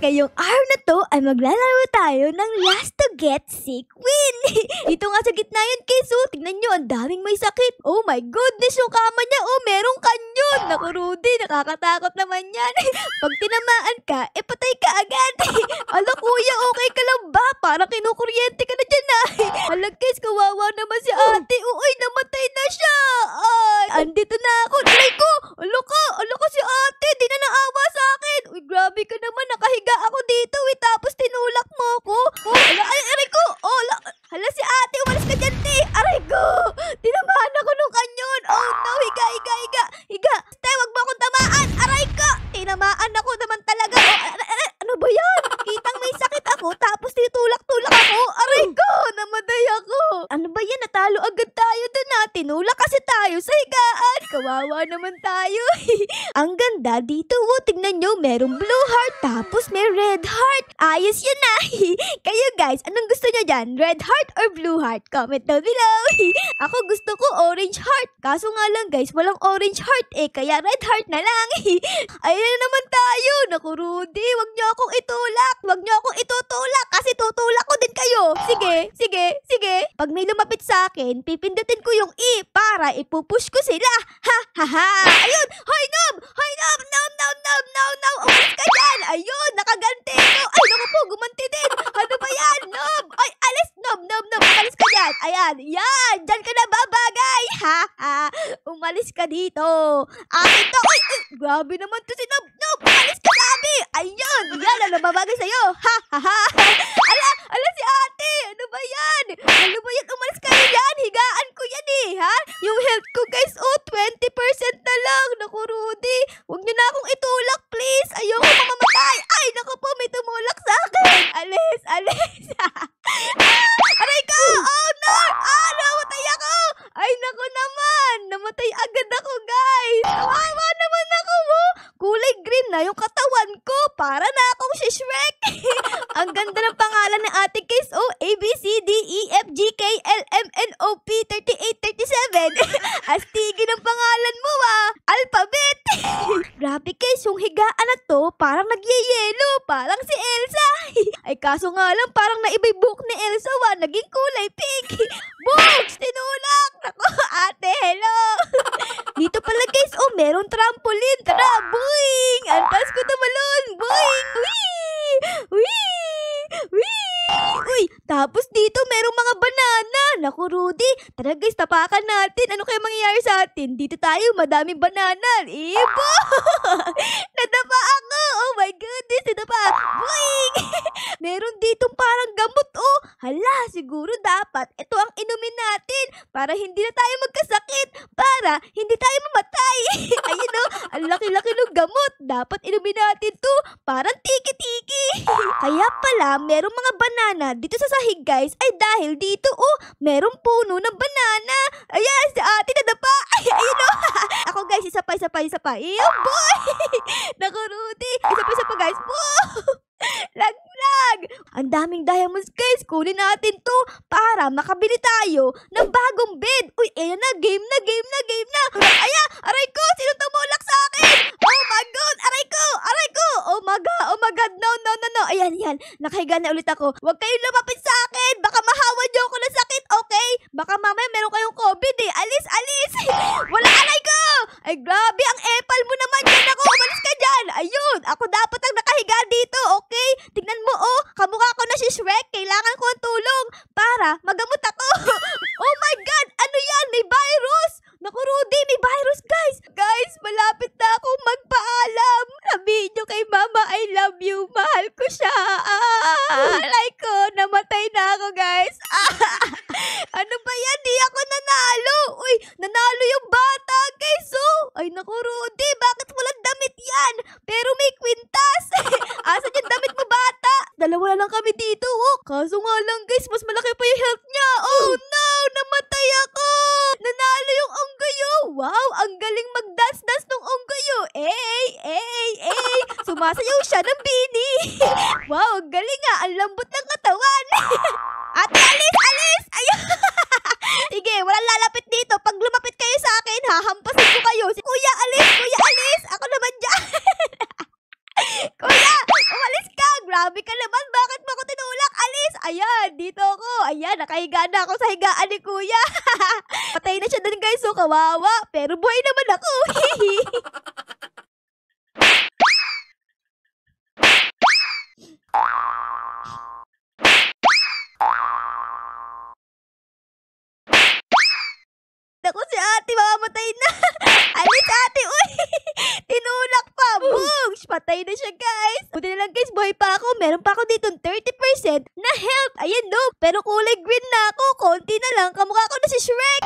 ngayong araw na to ay maglalaro tayo ng last to get sick win. Dito nga sa gitna yun, Keso. Tingnan nyo, ang daming may sakit. Oh my goodness, yung kama niya, oh, merong kanyon. Naku, Rudy, nakakatakot naman yan. Pag tinamaan ka, patay ka agad. Ala, kuya, okay ka lang ba? Parang kinukuryente ka na dyan, Ala, guys, kawawa naman si ate. Uy, namatay na siya. Ay, andito na ako. Aray ko, ala ko si ate. Di na naawa sa akin. Uy, grabe ka naman. Nakahiga ako dito, tapos tinulak mo ako. Oh, ala, aray ko. Oh, hala si ate, umalis ka dyan, te. Aray ko. Tinamaan ako nung kanyon. Oh, no, higa. Te, wag mo akong tamaan. Aray ko. Tinamaan ako naman talaga. Oh, ano ba yan? Kitang may sakit ako, tapos tinutulak-tulak ako. Aray ko, namatay ako. Ano ba yan? Natalo agad tayo dun, Tinulak kasi tayo sa higaan. Kawawa naman tayo. Ang ganda dito, tignan nyo, merong blue heart, tapos may red heart. Ayos yun, Kayo guys, anong gusto nyo dyan? Red heart or blue heart? Comment down below. Ako gusto ko orange heart. Kaso nga lang guys, walang orange heart kaya red heart na lang. Ayan na naman tayo. Naku, Rudy, wag nyo akong itulak. Wag nyo akong itutulak kasi tutulak ko din kayo. Sige. Pag may lumapit sa akin, pipindutin ko yung E para ipupush ko sila. Ha. Ayun, hoy, Nob. No. Umalis ka dyan. Ayun, nakaganti ko. Ay, naku po, gumanti din. Ano ba yan, Nob? Ay, alis, Nob. Umalis ka dyan. Ayan, yan. Dyan ka na babagay. Ha. Umalis ka dito. Akin to. Ay, grabe naman to si Nob. Umalis ka, sabi. Ayun, yan ang nababagay sa'yo. Ha. Ala si ate. Ano ba yan? Umalis kayo yan. Higaan ko yan ha? Yung health ko guys, 20% na lang. Naku, Rudy. Huwag niyo na akong itulak, please. Ayoko mamamatay. Ay, naku po, may tumulak sa akin. Alis. Aray ko. Oh, no. Namatay ako. Ay, naku naman. Namatay agad ako, guys. Kawawa naman ako, Kulay green na yung katawan ko. Para na akong si Shrek. Ang ganda ng pangalan ng ate Case. A, B, C, D, E, F, G, K, L, M, N, O, P, 38, 37. Astigin ang pangalan mo, Alphabet. Grabe, Case, yung higaan na to, parang nagyayelo. Parang si Elsa. Ay, kaso nga lang, parang naibay buhok ni Elsa, naging kulay pink. Books! Tinulak! Naku, ate, hello. Dito pala, guys, meron trampoline. Tara, boing! Antas ko tumalon. Boing! Uy, tapos dito merong mga banana. Naku, Rudy. Tara guys, tapakan natin. Ano kaya mangyayari sa atin? Dito tayo, madaming banana. Ibo! Nadapa ako. Oh my goodness, nadapa. Boing! Meron ditong parang gamot, Hala, siguro dapat ito ang inumin natin para hindi na tayo magkasakit, para hindi tayo mamatay. Ayun, ang laki-laki ng gamot. Dapat inumin natin to. Parang tiki-tiki. Kaya pala, merong mga banana dito sa sahig, guys, ay dahil dito, merong puno ng banana. Ayan, si ate nadapa. Ayun, Ako, guys, isa pa. Ew, boy! Naku, Rudy. Isa pa, guys. Laglag! Ang daming diamonds, guys. Kunin natin to para makabili tayo ng bagong bed. Uy, ayan na. Game na. Aray ko! Sino tumulak sa akin? Oh my God! Aray ko! Oh my God! No. Ayan. Nakahiga na ulit ako. Huwag kayong lumapit sa akin. Baka mahawa niyo ako ng sakit, okay? Baka mamaya meron kayong COVID, Alis! Wala, aray ko! Ay, grabe. Ang epal mo naman. Yan ako. Umalis ka dyan. Ayun. Ako dapat ang nakahiga dito, okay? Tignan mo, kamukha ko na si Shrek. Kailangan ko ang tulong para magamot ako. Oh my God! Ano yan? May virus! Naku, Rudy, may virus, guys! Guys, malapit na akong magpaalam. Sabihin nyo kay Mama, I love you. Mahal ko siya. Like ko, namatay na ako, guys. Ano ba yan? Di ako nanalo. Uy, nanalo yung bata, guys. Ay, naku, Rudy, bakit walang damit yan? Pero may kwintas. Asan yung damit mo, bata? Dalawa na lang kami dito, Kaso nga lang, guys, mas malaki pa yung health niya. Oh, no! Namatay ako! Nanalo yung onggoyo! Wow! Ang galing mag-dance-dance ng onggoyo! Sumasayaw siya ng bini! Wow! Ang galing nga! Ang lambot ng katawan! Ate, alis! Ayun! Sige, walang lalapit dito. Pag lumapit kayo sa akin, hahampasin ko kayo. Si Kuya, alis! Ako naman dyan! Kuya! Umalis ka! grabe ka naman. Bakit mo ako tinulak? Alis! Ayan, dito ako. Ayan, nakahiga na ako sa higaan ni kuya. Patay na siya dun guys, so kawawa. Pero buhay naman ako. Naku, si ate, mamamatay na. Alis ate, uy. Tinulak pa. Boom! Patay na siya guys. Buti na lang guys, buhay pa ako. Meron pa ako dito 30% na health. Ayan no. Pero kulay green na ako. Konti na lang. Kamukha ko na si Shrek.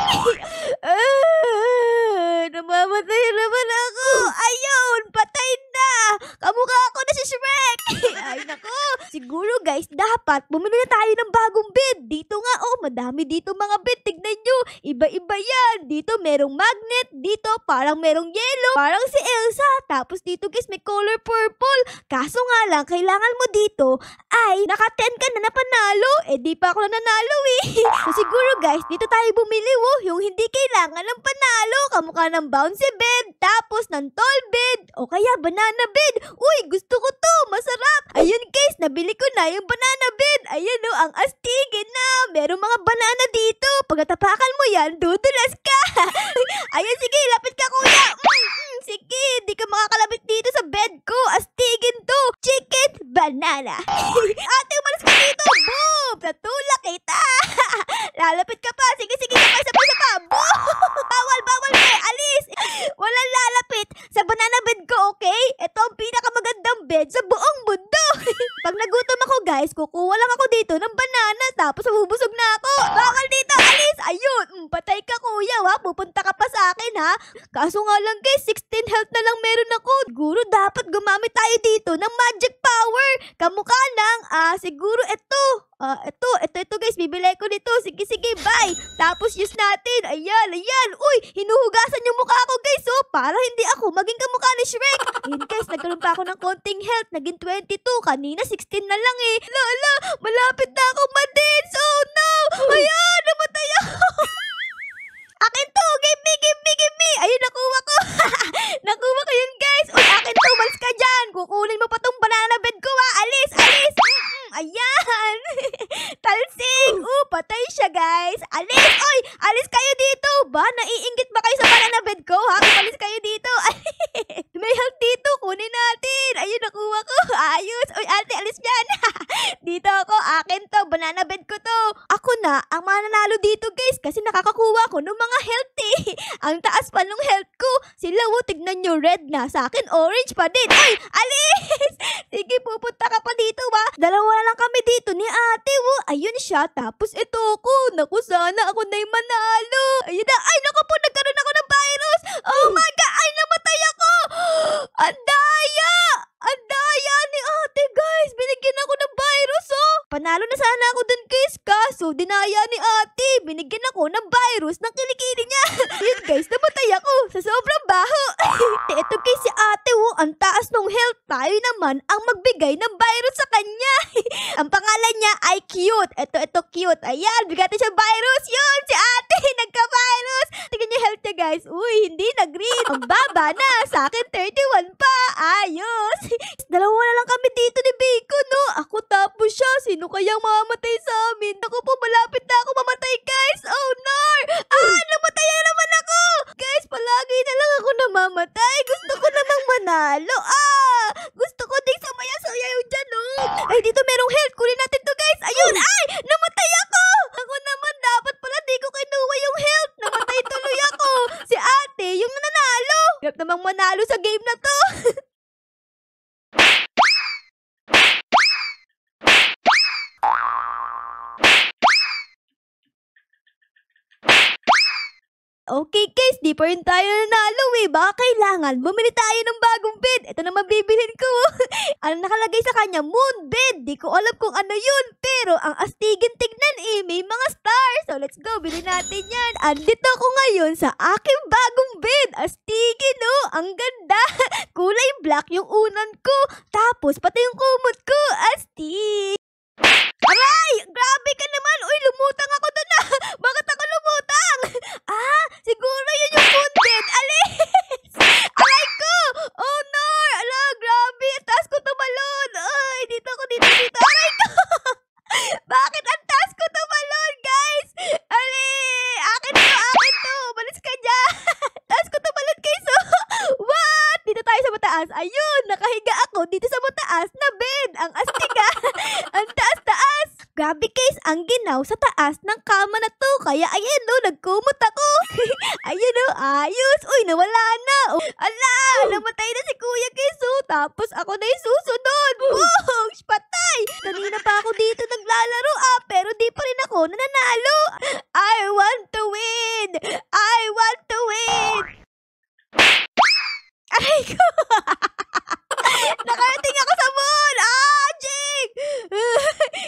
Namamatay naman ako. Ayun, patay na. Kamukha ko na si Shrek. Ay nako. Siguro guys, dapat bumili na tayo ng bagong bed. Dito nga, oh, madami dito mga bed. Tignan nyo. Iba-iba yan. Dito merong magnet. Dito parang merong yellow. Parang si Elsa. Tapos dito guys, may color purple. Kaso nga lang, kailangan mo dito ay naka 10 ka na napanalo. Eh di pa ako nanalo eh. So siguro guys, dito tayo bumili yung hindi kailangan ng panalo. Kamukha ng bouncy bed, tapos ng tall bed, o kaya banana bed. Uy, gusto ko to. Masarap. Ayun guys, nabili ko na yung banana bed. Ayan o, ang astigin na. Merong mga banana dito. Pag natapakan mo yan, dudulas ka. Ayun, sige, lapit ka kuya. Sige, di ka makakalapit dito sa bed ko. Astigin to. Chicken banana. Ate, umalis ka dito. Boom! Natulak kita. Lalapit ka pa. Sige, isa pa. Boom! Bawal, alis. Walang lalapit sa banana bed ko, okay? Ito ang pinakamagandang bed sa buong mundo. Pag nagutom ako guys, kukuha lang ako dito ng banana. Tapos mabubusog na ako. Bawal dito, alis. Ayun, patay ka kuya, ha? Pupunta ka pa sa akin, ha? Kaso nga lang guys, 16 health na lang meron ako. Siguro dapat gumamit tayo dito ng magic power. Kamukha ng, siguro ito guys, bibili ko nito. Sige, bye. Tapos use natin. Ayan. Uy, hinuhugasan yung mukha ko guys, oh. Para hindi ako maging kamukha ni Shrek. Ayan guys, nagkaroon pa ako ng konting health. Naging 22. Kanina 16 na lang eh. Lala, malapit na ako ma-dance. Oh no. Ayan, namatay ako. Akin to, give me. Ayun, nakuha ko. Nakuha ko yun guys. Uy, akin to, malis ka dyan. Kukunin mo pa tong banana bed ko ha. Alis. Ayan. Talsik. Patay siya guys. Alis. Uy, alis kayo dito. Ba, naiinggit ba kayo sa banana bed ko ha? Alis kayo dito. May health dito. Kunin natin. Ayun, nakuha ko. Ayos. Uy, ate, alis dyan. Dito ako. Akin to. Banana bed ko to. Ako na ang mananalo dito guys kasi nakakakuha ko ng mga health eh. Ang taas pa ng health ko. Sila tignan nyo, red na. Sa akin, orange pa din. Uy, alis. Sige, pupunta ka pa dito ha. Dalawa na lang kami dito ni ate. Ayun siya. Tapos ito ako. Naku, sana ako na yung manalo. Ayun na. Ay, naku po, nagkaroon ako ng virus. Oh my God. Ay, namatay ako. Ang daya ni ate guys. Binigyan ako ng virus oh. Panalo na sana ako dun guys. Kaso, dinaya ni ate. Binigyan ako ng virus ng kilikili niya. Yun guys, namatay ako sa sobrang baho. Ito guys, si ate ang taas ng health. Tayo naman ang magbigay ng virus sa kanya. Ang pangalan niya ay Cute. Ito Cute. Ayan, bigyan siya virus. Yun, si ate nagka-virus. Tingnan niyo health niya guys. Uy, hindi na green. Ang baba na. Sa akin 31 pa. Ayos. Dalawa na lang kami dito ni Bacon, no? Ako tapos siya. Sino kayang mamamatay sa amin? Ako po, malapit na ako mamatay guys. Oh no! Namatay na naman ako. Guys, palagi na lang ako namamatay. Gusto ko namang manalo. Gusto ko ding sumaya-sayaw dyan, no? Ay, dito merong health. Kunin natin to guys. Ayun. Ay, namatay ako. Ako naman, dapat pala di ko kinuha yung health. Namatay tuloy ako. Si ate, yung nanalo. Hirap namang manalo sa game na to. Okay guys, di pa rin tayo nanalo eh. Baka kailangan bumili tayo ng bagong bed. Ito na mabibilhin ko. Ano nakalagay sa kanya? Moon bed. Di ko alam kung ano yun. Pero ang astigin tignan eh. May mga stars. So let's go, bilhin natin yan. Andito ako ngayon sa aking bagong bed. Astigin oh. Ang ganda. Kulay black yung unan ko. Tapos pati yung kumot ko. Astig. Aray! Grabe ka naman! Uy, lumutang ako doon na! Bakit ako lumutang? Siguro yun yung moon bed! Alis! Aray ko! Oh no! Ala, grabe! Taas ko tumalon! Ay, dito ako dito. Aray ko! Bakit ang taas ko tumalon, guys? Ali! Akin to! Umalis ka dyan! Taas ko tumalon, guys, oh! What? Dito tayo sa mataas. Ayun! Nakahiga ako dito sa mataas na bed. Ang astiga! Ang taas-taas! Grabe, guys, ang ginaw sa taas ng kama na to. Kaya ayan, no, nagkumot ako. Ayun, no, ayos. Uy, nawala na. Oh, ala, namatay na si Kuya, guys, oh. Tapos ako na yung susunod. Boom! Patay! Kanina pa ako dito naglalaro, pero di pa rin ako nananalo. I want to win! I want to win! Aray ko! Nakarating ako sa mall! Jing!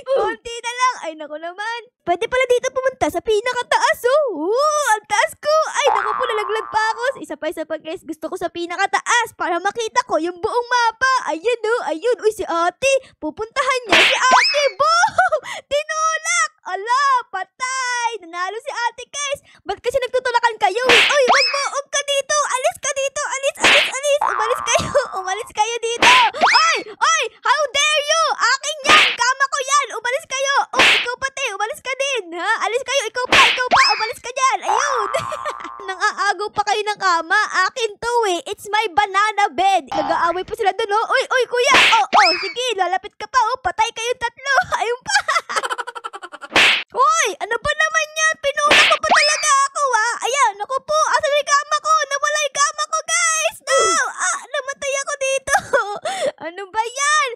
Konti na lang. Ay, naku naman. Pwede pala dito pumunta sa pinakataas, oh. Ang taas ko. Ay, naku po, nalaglag pa ako. Isa pa, guys. Gusto ko sa pinakataas para makita ko yung buong mapa. Ayun, oh. Ayun. Uy, si ate. Pupuntahan niya si ate. Boom! Tinulak! Ala, patay. Nanalo si ate, guys. Ba't kasi nagtutulakan kayo? Uy, huwag ka dito. Alis ka dito. Alis. Umalis kayo dito. Oy, how dare you? Akin yan. Kama ko yan. Umalis kayo. Oh, ikaw pati. Umalis ka din. Ha? Alis kayo. Ikaw pa. Umalis ka dyan. Ayun. Nang-aagaw pa kayo ng kama. Akin to, eh. It's my banana bed. Nag-aaway pa sila dun, oh. Uy, kuya. Oh, sige. Lalapit ka pa, oh. Patay kayong tatlo. Ayun pa. Hoy, ano ba naman yan? Pinuna ko pa talaga ako, ha? Ayan, naku po. Asan yung kama ko? Nawala yung kama ko, guys. No! Namatay ako dito. Ano ba yan?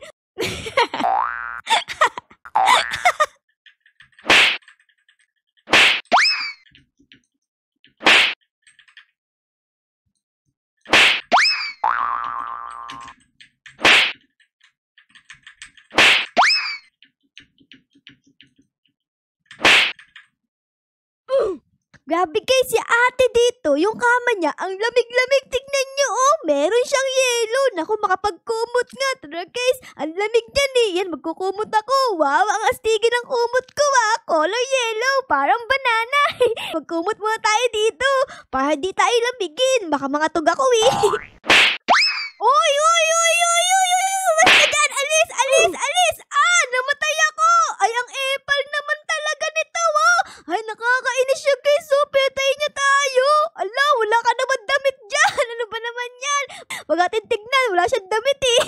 Grabe, guys, si ate dito, yung kama niya, ang lamig-lamig. Tignan niyo, oh, meron siyang yelo. Naku, makapagkumot nga. Tara, guys, ang lamig niyan, eh. Yan, magkukumot ako. Wow, ang astigi ng kumot ko, color yellow, parang banana. Magkumot muna tayo dito, para di tayo lamigin. Baka mga tug ako, eh. Uy! Umalis ka dyan! Alis! Namatay ako! Ay, ang epal naman talaga nito, oh! Ay, nakakainis siya, guys, oh! Pinatayin niya tayo! Ala, wala ka naman damit dyan! Ano ba naman yan? Wag natin tignan, wala siyang damit, eh!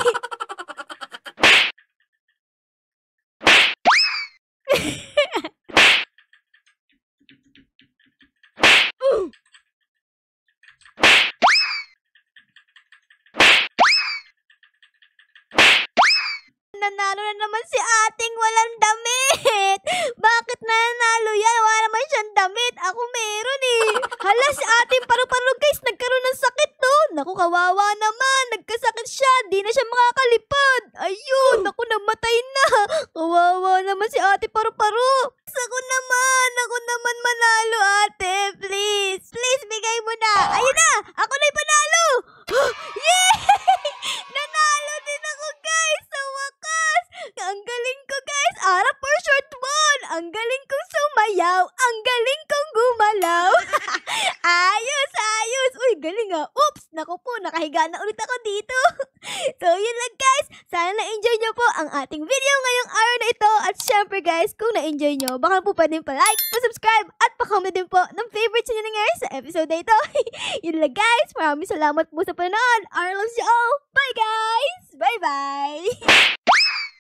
Nanalo na naman si ating walang damit. Bakit nanalo yan? Wala naman siyang damit. Ako meron, eh. Hala, si ating paru-paro, guys, nagkaroon ng sakit, no? Naku, kawawa naman. Nagkasakit siya. Di na siya makakalipad. Ayun, naku, namatay na. Kawawa naman si ate paru-paro. Ako naman manalo, ate. Please, bigay mo na. Ayun na, ako na yung panalo. Yay! Nanalo din ako, guys, sa wakas. Ang galing ko, guys. Arap for short ball. Ang galing kong sumayaw. Ang galing kong gumalaw. Ayos. Uy, galing, ah. Oops, naku po, nakahiga na ulit ako dito. So, yun lang, guys. Sana na-enjoy nyo po ang ating video ngayong araw na ito. At syempre, guys, kung na-enjoy nyo, baka po pwede pa-like, pa-subscribe, at pa-comment din po ng favorites nyo nangyari sa episode na ito. Yun lang, guys. Maraming salamat po sa panonood. I love you all. Bye, guys. Bye-bye.